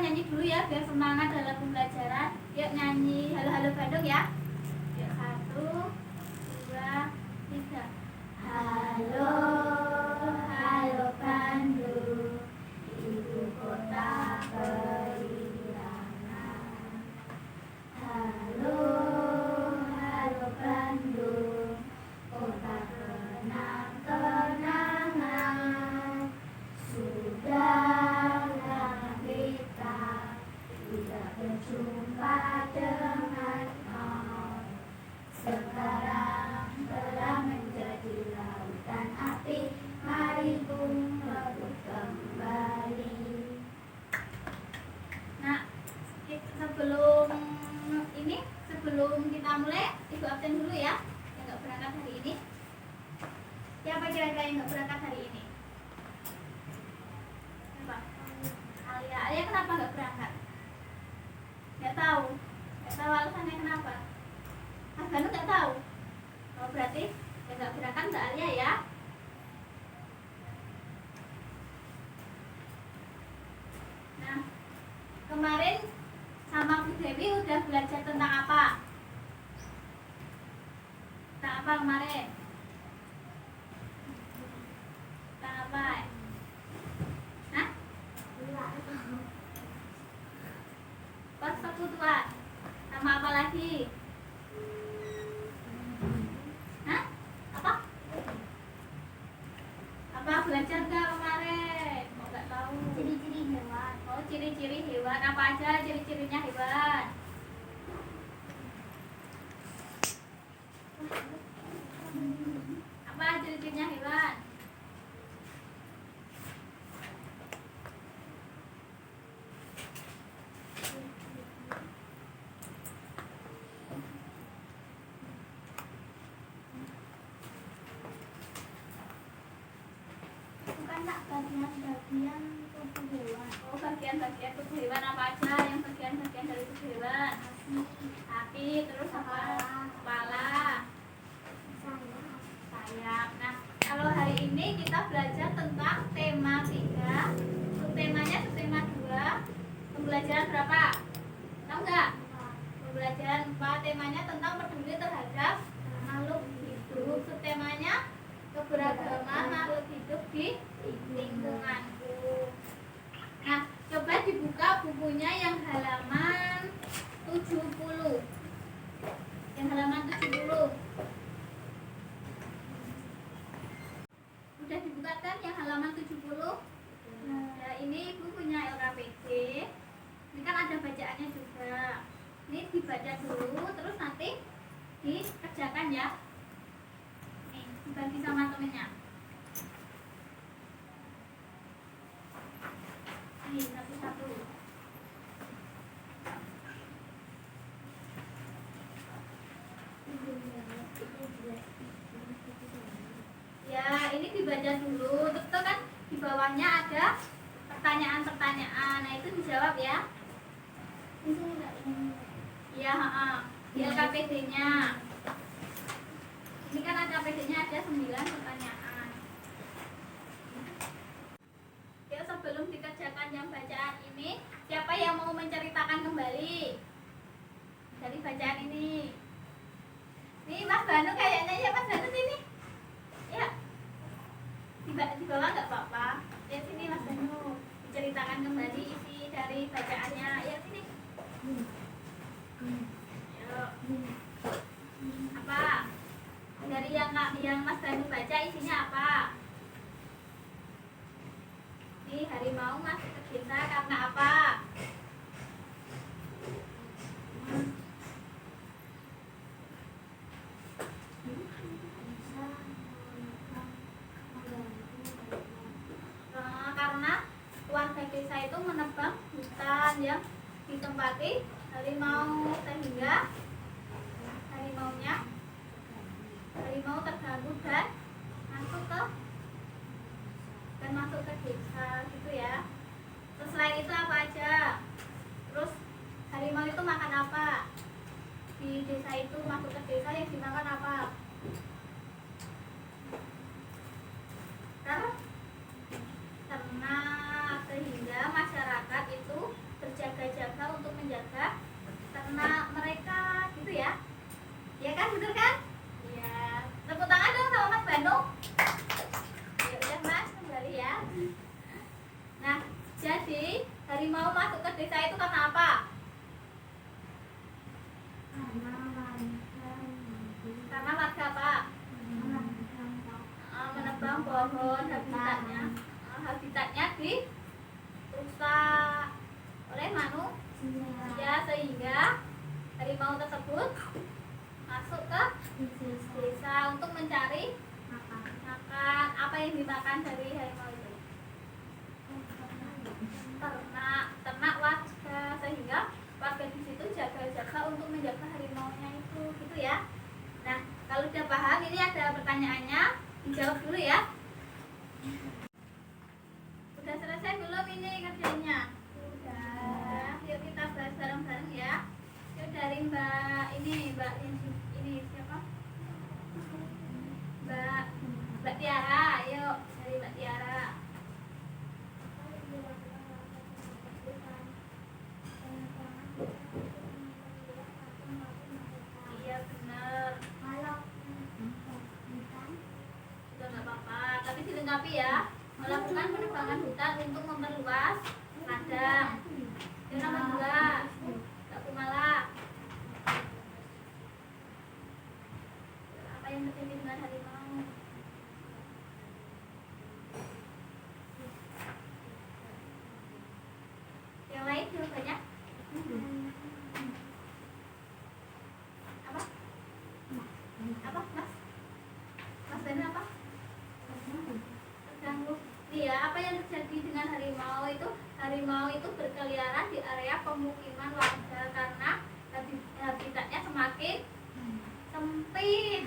nyanyi dulu ya biar semangat dalam pembelajaran. Yuk nyanyi halo-halo Bandung ya. Yuk 1, 2, 3. Halo, halo Bandung, ibu kota perirangan. Halo, halo Bandung, kota kenang-kenangan. Sudah lama kita tidak berjumpa dengan kau. Sekarang telah menjadi lautan api, mari pun rebut kembali. Nah, sebelum kita mulai, Ibu absen dulu ya, yang nggak berangkat hari ini. Siapa kira-kira yang nggak berangkat hari ini? Siapa? Alia. Alia kenapa nggak berangkat? Nggak tahu. Nggak tahu alasannya kenapa? Mas Banu nggak tahu. Oh, berarti yang nggak berangkat Mbak Alia ya. Nah, kemarin sama Bu Dewi udah belajar tentang apa? Tentang apa kemarin? Tentang apa? Hah? Persekutuan. Sama apa lagi? Hah? Apa? Apa belajar nggak kemarin? Mau nggak tahu? Ciri-ciri hewan. Oh, ciri-ciri hewan. Apa aja ciri-cirinya hewan? Apa ciri-cirinya hewan? Bukan nak bagian-bagian tubuh hewan. Oh, bagian-bagian tubuh hewan apa aja yang bagian-bagian dari tubuh hewan? Api, terus apa? Kepala, sayap. Nah, kalau hari ini kita belajar tentang tema 3, subtemanya subtema 2, pembelajaran berapa? Tahu nggak? Pembelajaran 4, temanya tentang peduli terhadap makhluk hidup. Subtemanya keberagaman makhluk hidup di lingkunganku. Nah, coba dibuka bukunya yang halaman 70. Yang halaman 70. Udah dibuka kan yang halaman 70? Nah, ini Ibu punya LKPD. Ini kan ada bacaannya juga. Ini dibaca dulu, terus nanti dikerjakan ya. Nih, dibagi sama temennya. Nih, satu-satu. Ya, ini dibaca dulu. Terus kan di bawahnya ada pertanyaan-pertanyaan. Nah, itu dijawab ya. Iya, di LKPD-nya. Ini kan LKPD-nya ada 9 pertanyaan. Ya, sebelum dikerjakan yang bacaan ini, siapa yang mau menceritakan kembali dari bacaan ini? Nih, Mas Banu kayaknya ya, Mas Banu sini. Ya. Di bawah nggak apa-apa. Ya, sini Mas Banu. Diceritakan kembali isi dari bacaannya. Ya, sini. Yuk. Apa? Dari yang Mas Banu baca isinya apa? Nih, harimau masuk ke desa karena apa? Karena warga desa itu menebang hutan yang ditempati harimau, sehingga harimau terganggu dan masuk ke desa gitu ya. Terus selain itu apa aja? Terus harimau itu makan apa? Di desa itu masuk ke desa yang dimakan apa? Ternak, sehingga masyarakat itu jadi harimau masuk ke desa itu karena apa? Karena warga apa? Menebang pohon, habitatnya dirusak oleh manusia sehingga harimau tersebut masuk ke desa untuk mencari makan. Apa yang dimakan dari harimau itu? Ternak warga, sehingga warga di situ jaga-jaga untuk menjaga harimaunya itu, gitu ya. Nah, kalau udah paham, ini ada pertanyaannya, dijawab dulu ya. Udah selesai belum ini kerjanya? Udah. Yuk kita bahas bareng-bareng ya. Yuk dari Mbak ini siapa? Mbak Tiara, yuk dari Mbak Tiara. Iya benar. Sudah nggak apa-apa, tapi dilengkapi ya. Melakukan penebangan hutan untuk memperluas ladang. Yang nomor 2, Mbak Kumala. Apa yang terjadi dengan harimau? Yang lain jawabannya? Apa? Apa, Mas? Mas Bana apa? Terganggu. Iya, apa yang terjadi dengan harimau itu? Harimau itu berkeliaran di area pemukiman warga karena habitatnya semakin sempit.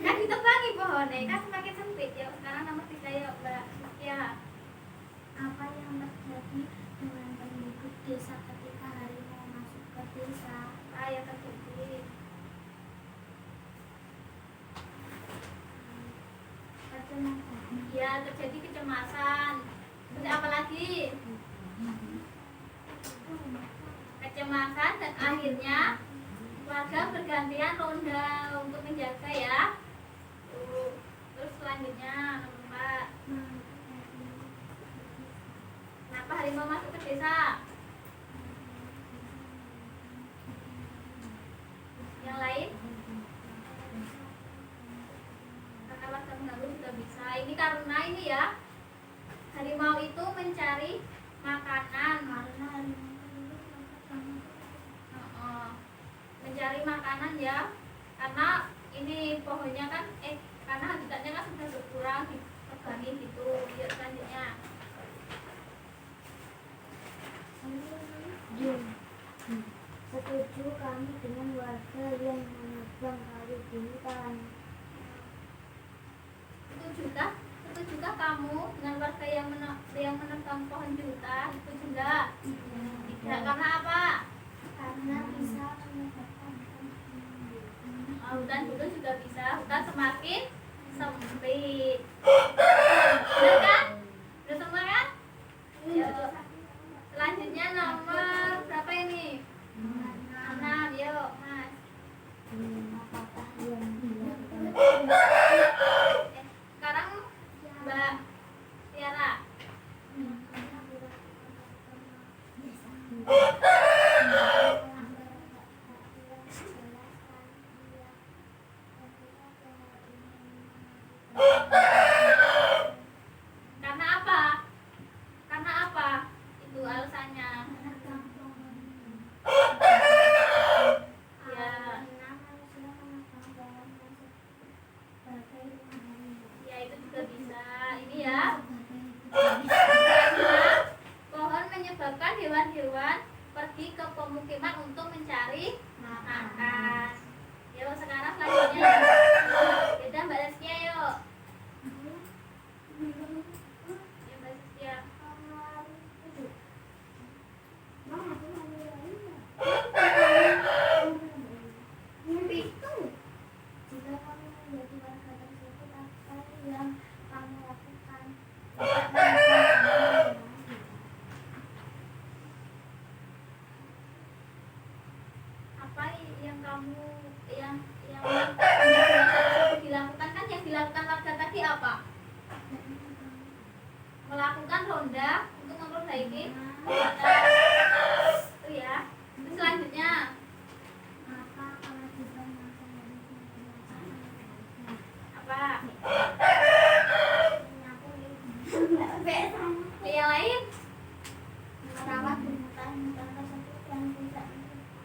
Kan ditebangi pohonnya, kan semakin sempit ya. Sekarang nomor 3 ya, Mbak Suskia. Apa yang terjadi dengan penduduk desa ketika harimau masuk ke desa? Apa yang terjadi? Ya, terjadi kecemasan. Terus apa lagi? Kecemasan, dan akhirnya warga bergantian ronda untuk menjaga ya. Terus selanjutnya nomor 4. Kenapa harimau masuk ke desa? Yang lain? Karena warga mengganggu juga bisa. Ini karena ini ya, harimau itu mencari makanan. Mencari makanan ya, karena ini pohonnya kan karena habitatnya kan sudah berkurang, ditebangi gitu. Yuk selanjutnya. Setuju kami dengan warga yang menebang kayu di hutan. Setujukah kamu dengan warga yang menebang pohon di hutan? Setuju enggak? Tidak. Karena apa? Karena bisa menyebabkan Hutan dulu juga bisa. Hutan semakin sempit. Benar kan? Udah semua kan? Yuk. Selanjutnya nomor berapa ini? 6. Yuk, Mas. apakah yang Sekarang Mbak Tiara. Karena apa? Karena apa? Itu alasannya. Ya, itu juga bisa. Ini ya. Karena pohon menyebabkan hewan-hewan pergi ke pemukiman untuk mencari makan. Yuk, sekarang selanjutnya. Yaudah, Mbak Zaskia yuk. Ya, Mbak Zaskia. Jika kamu menjadi warga tersebut, apa yang kamu lakukan? Apa yang kamu yang dilakukan kan, yang dilakukan warga tadi apa? Melakukan ronda untuk memperbaiki Nah, itu ya. Terus selanjutnya apa kewajiban laki-laki dalam pernikahan? apa? Aku Yang lain? merawat hutan tersebut dan tidak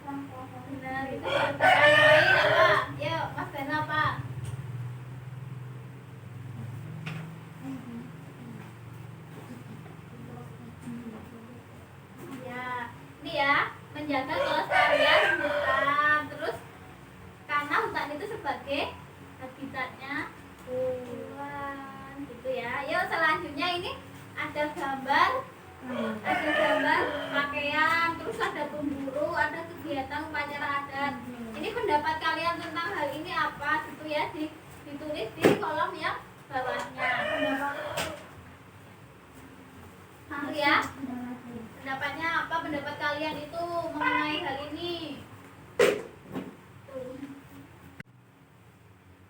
melakukan Benar, itu pertanyaan yang lain apa? Yuk, Mas Beno apa? Ya, ini ya, menjaga kelestarian hutan. Terus karena hutan itu sebagai habitatnya hewan, gitu ya. Yuk, selanjutnya ini ada gambar pakaian, terus ada pemburu, ada kegiatan upacara adat. Ini pendapat kalian tentang hal ini apa? Gitu ya, ditulis di kolom yang bawahnya. Ya, pendapatnya apa? Pendapat kalian itu mengenai hal ini?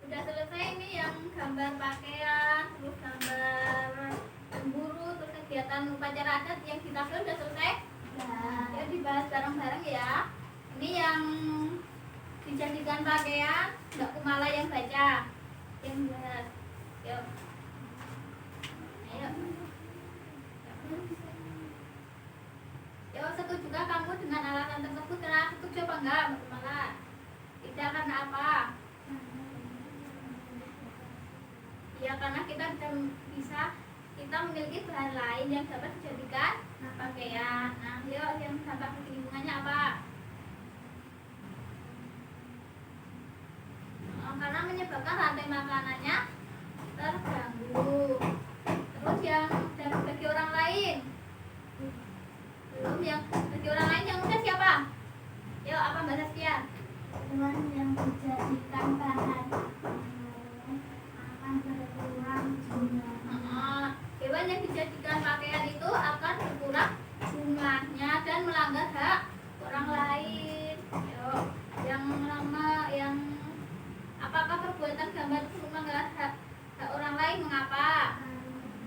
Udah selesai ini yang gambar pakaian, terus gambar pemburu, terus kegiatan upacara adat yang kita film udah selesai. Ya, dibahas bareng-bareng ya. Ini yang dijadikan pakaian, Mbak Kumala yang baca, yang bahas. Yuk. Ayo. Yuk, setujukah kamu dengan alasan tersebut? Karena setuju apa enggak, Mbak Kumala? Tidak, karena apa? Ya, karena kita kita memiliki bahan lain yang dapat dijadikan pakaian. Nah, yuk, yang dampak bagi lingkungannya apa? Karena menyebabkan rantai makanannya terganggu. Terus yang dampak bagi orang lain? Belum, yang bagi orang lain yang udah siapa? Yuk, apa Mbak Saskia? hewan yang dijadikan bahan akan berkurang jumlahnya. Hewan yang dijadikan pakaian itu akan berkurang jumlahnya dan melanggar hak orang lain. Yuk, yang lama, yang apakah perbuatan gambar itu melanggar hak orang lain? Mengapa?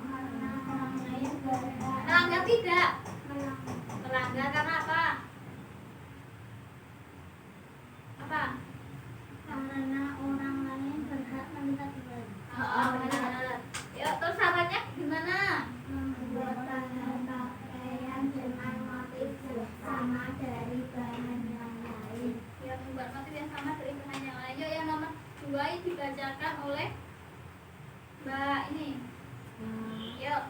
Karena orang lain berhak Melanggar tidak? melanggar. Melanggar karena apa? Apa? Karena orang lain berhak melihat hewan. Benar. Yuk, terus sahabatnya gimana? Membuat bahan pakaian dengan motif sama dari bahan yang lain. Ya, membuat motif yang sama dari bahan yang lain. Yuk, yang nomor 2 ini dibacakan oleh Mbak ini. Yuk.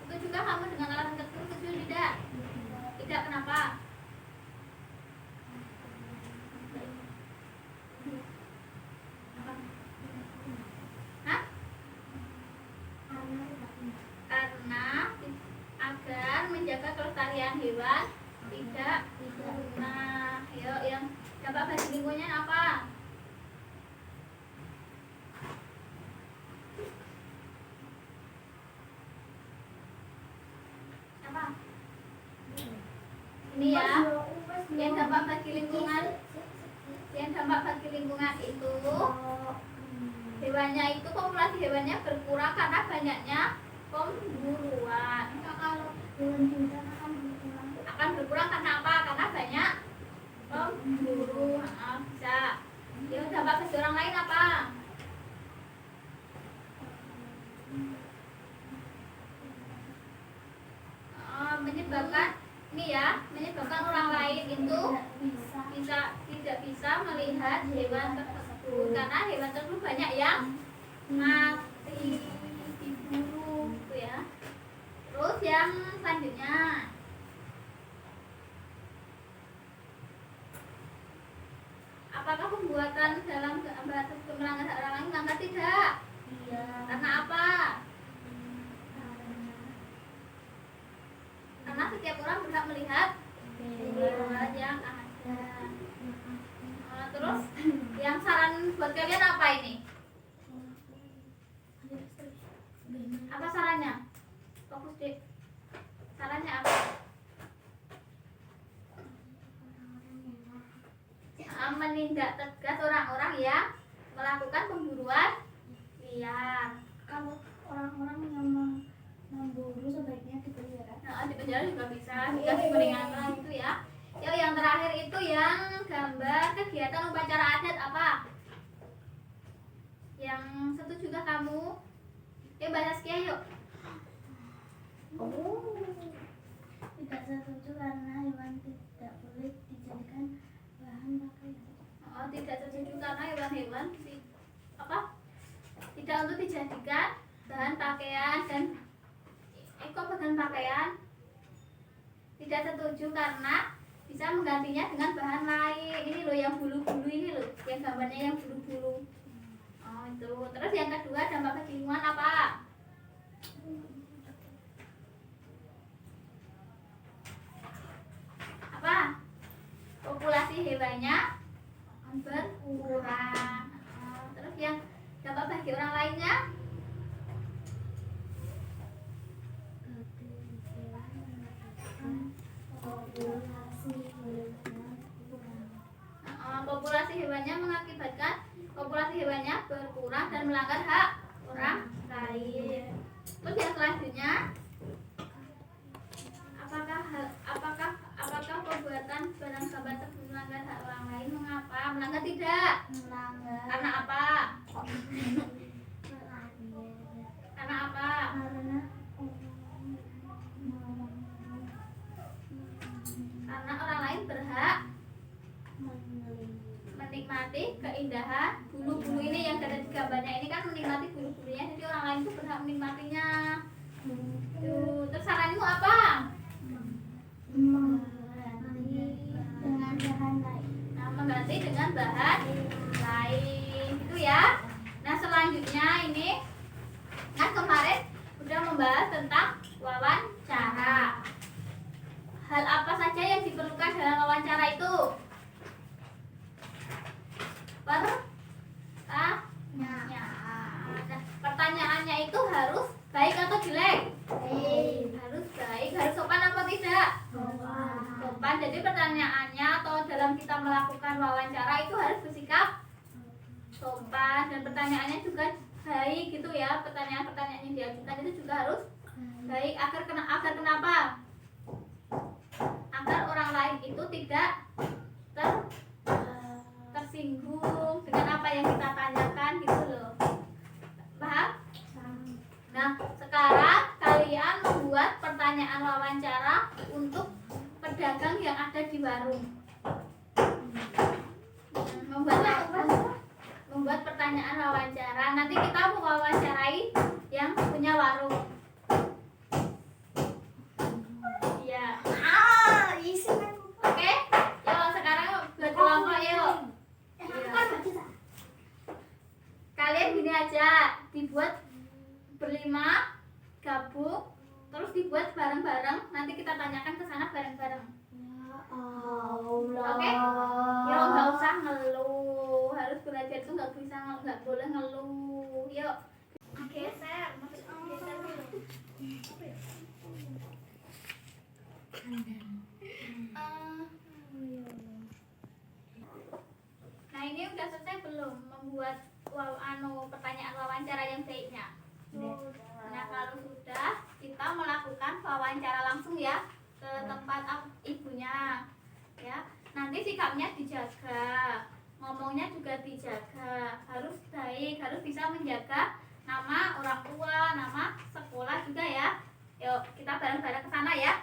Itu juga kamu dengan alasan tersebut setuju tidak? Tidak, kenapa? Hah? Karena agar menjaga kelestarian hewan tidak punah. Yuk, yang dampak bagi lingkungan apa? Apa? Ini ya, yang dampak bagi lingkungan, itu hewannya itu, populasi hewannya berkurang karena banyaknya pemburuan. Kalau hewan juga Akan berkurang karena apa? Karena banyak pemburu. Bisa. Yang dampak bagi orang lain apa? Menyebabkan ini ya, menyebabkan orang lain itu tidak bisa melihat hewan tersebut karena hewan tersebut banyak yang mati diburu, gitu ya. Terus yang selanjutnya, apakah pembuatan dalam gambar tersebut melanggar hak orang lain? Melanggar tidak. Karena apa? Karena setiap orang berhak melihat hewan yang ada. Terus yang saran buat kalian apa ini? Apa sarannya? Fokus deh. Sarannya apa? Menindak tegas orang-orang yang melakukan pemburuan liar. kalau orang-orang yang penjara juga bisa, dikasih peringanan itu ya. Yuk yang terakhir itu yang gambar kegiatan upacara adat apa? Yang setuju juga kamu? Yuk baca sekian yuk. Tidak setuju karena hewan tidak boleh dijadikan bahan pakaian. Oh, tidak setuju karena hewan-hewan apa? Tidak untuk dijadikan bahan pakaian dan kok bahan pakaian? Tidak setuju karena bisa menggantinya dengan bahan lain. Ini loh yang bulu-bulu ini loh, yang gambarnya yang bulu-bulu. Oh itu. Terus yang kedua dampak kebingungan apa? Apa? Populasi hewannya berkurang. Oh, terus yang dampak bagi orang lainnya? Populasi hewannya mengakibatkan populasi hewannya berkurang dan melanggar hak orang lain. Terus yang selanjutnya, apakah perbuatan barang sahabat tersebut melanggar hak orang lain? Mengapa? Melanggar tidak? Melanggar. Karena apa? Karena apa? Karena orang lain berhak menikmati keindahan bulu-bulu ini yang ada di gambarnya ini kan menikmati bulu-bulunya, jadi orang lain itu berhak menikmatinya. Tuh, terus saranmu apa? Mengganti dengan bahan lain gitu ya. Nah selanjutnya ini kan kemarin udah membahas tentang wawancara. Hal apa saja yang diperlukan dalam wawancara itu? Nah, pertanyaannya itu harus baik atau jelek? Harus baik. Harus sopan apa tidak? Sopan. Jadi pertanyaannya atau dalam kita melakukan wawancara itu harus bersikap sopan, dan pertanyaannya juga baik gitu ya. Pertanyaan-pertanyaan yang diajukan itu juga harus baik. Agar kenapa? Agar orang lain itu tidak tersinggung dengan apa yang kita tanyakan gitu loh. Paham? Nah, sekarang kalian membuat pertanyaan wawancara untuk pedagang yang ada di warung. Membuat pertanyaan wawancara. Nanti kita mau wawancarai yang punya warung. Iya. Oke? Yuk sekarang buat kelompok yuk. Kalian gini aja, dibuat berlima, gabung, terus dibuat bareng-bareng. Nanti kita tanyakan ke sana bareng-bareng. Oke? Yuk nggak usah ngeluh. Harus belajar itu nggak boleh ngeluh. Yuk. Geser, geser dulu. Nah ini udah selesai belum membuat pertanyaan wawancara yang baiknya? Nah kalau sudah, kita melakukan wawancara langsung ya ke tempat ibunya ya. Nanti sikapnya dijaga, ngomongnya juga dijaga, harus baik, harus bisa menjaga nama orang tua, nama sekolah juga ya. Yuk kita bareng-bareng ke sana ya.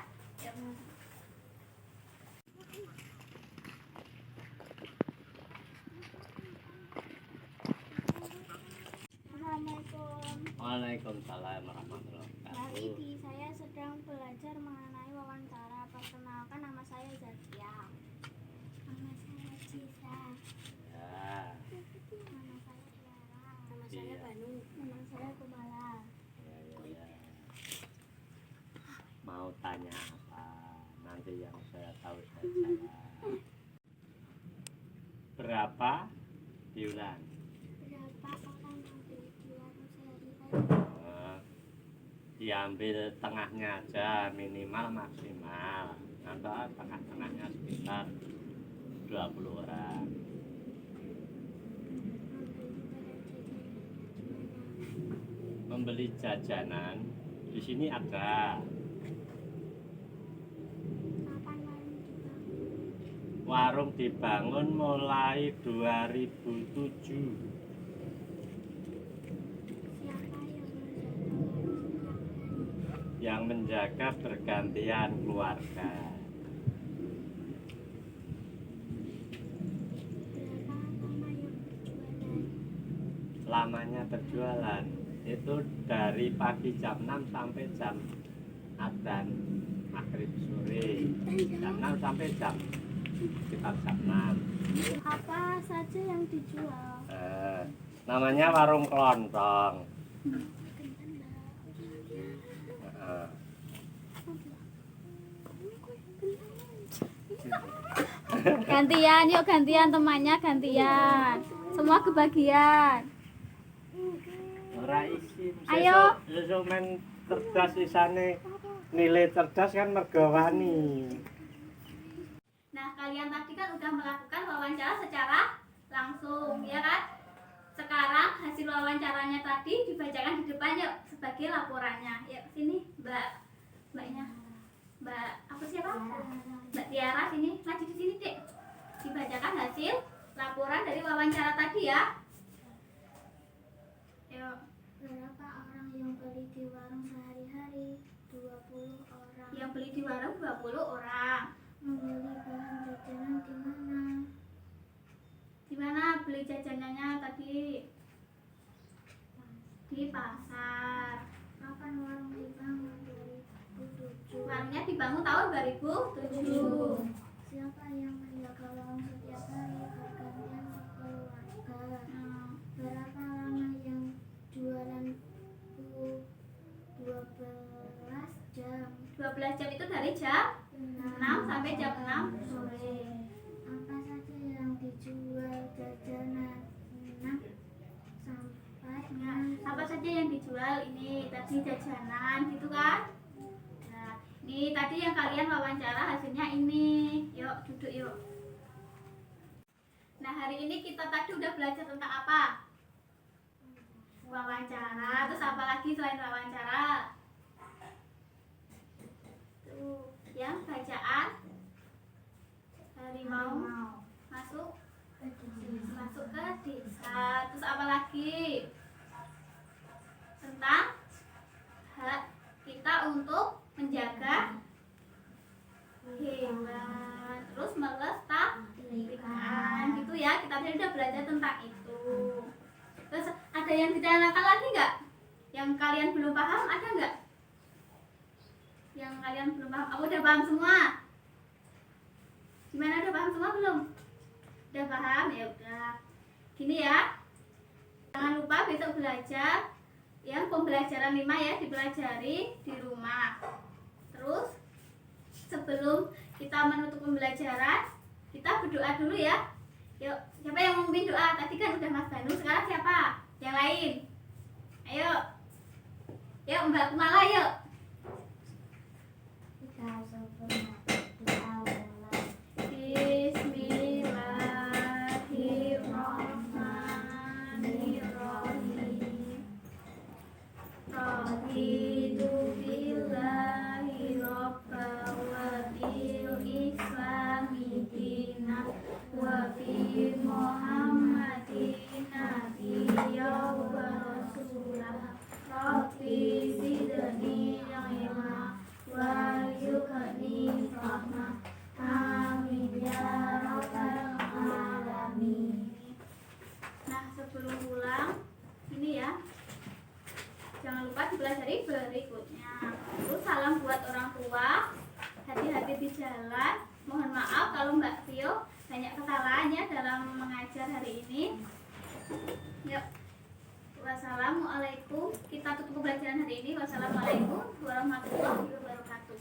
Yuk. Waalaikumsalam warahmatullahi Hari wabarakatuh. ini saya sedang belajar mengenai wawancara. Perkenalkan, nama saya Zakia. Nama saya Cisa. Ya, Nama saya Tiara. Nama saya Banu. Nama saya Kumala. ya. Mau tanya apa? Nanti yang saya tahu saya jawab. Berapa diulang? Berapa akan ambil di warung sehari-hari? Diambil tengahnya aja, minimal maksimal. Atau tengah-tengahnya sekitar 20 orang. Membeli jajanan di sini ada. warung dibangun mulai 2007. Siapa Yang menjaga bergantian keluarga. berapa lama yang berjualan? Lamanya berjualan itu dari pagi jam 6 sampai jam adzan maghrib sore. Jam 6 sampai jam sekitar jam 6. Apa saja yang dijual? Namanya warung kelontong. Gantian, yuk gantian temannya gantian. Semua kebagian. Ora isin. Ayo. Sesuk men cerdas isane nilai cerdas kan mergawani. Nah, kalian tadi kan udah melakukan wawancara secara langsung, ya kan? Sekarang hasil wawancaranya tadi dibacakan di depan yuk sebagai laporannya. Yuk sini, Mbaknya. Mbak, apa siapa? Mbak Tiara sini, maju di sini, Dek. Dibacakan hasil laporan dari wawancara tadi ya. Yuk. Berapa orang yang beli di warung sehari-hari? 20 orang. Yang beli di warung 20 orang. Membeli bahan jajanan di mana? Di mana beli jajanannya tadi? Di pasar. Kapan warung dibangun? 2007. Warungnya dibangun tahun 2007. Siapa yang menjaga warung setiap hari bergantian keluarga? Berapa lama yang jualan 12 jam? 12 jam itu dari jam 6 sampai jam 6 sore. Apa saja yang dijual jajanan 6 sampai Nah, apa saja yang dijual ini tadi jajanan gitu kan? Nah, ini tadi yang kalian wawancara hasilnya ini. Yuk duduk yuk. Nah, hari ini kita tadi udah belajar tentang apa? Wawancara. Terus apa lagi selain wawancara? Tuh, yang bacaan harimau masuk ke desa. Terus apa lagi? Tentang hak kita untuk menjaga hewan, terus melestarikan gitu ya. Kita tadi udah belajar tentang itu. Terus ada yang ditanyakan lagi nggak? Yang kalian belum paham ada nggak? Yang kalian belum paham? Aku udah paham semua. Gimana, udah paham semua belum? Udah paham? Ya udah. Gini ya. Jangan lupa besok belajar yang pembelajaran 5 ya, dipelajari di rumah. Terus sebelum kita menutup pembelajaran, kita berdoa dulu ya. Yuk, siapa yang mau memimpin doa? Tadi kan udah Mas Banu, sekarang siapa? Yang lain. Ayo. Yuk Mbak Kumala yuk. Bismillahirrahmanirrahim. Raditu billahi robba wa bil islami dina wa bi Muhammadin nabiyya wa rasulah. Rabbi zidni ilma wa yughni fahma. Amin ya rabbal alamin. Nah, sebelum pulang ini ya, jangan lupa dipelajari berikutnya. Terus salam buat orang tua, hati-hati di jalan. Mohon maaf kalau Mbak Tio banyak kesalahannya dalam mengajar hari ini. Yuk, wassalamualaikum. Kita tutup pembelajaran hari ini. Wassalamualaikum warahmatullahi wabarakatuh.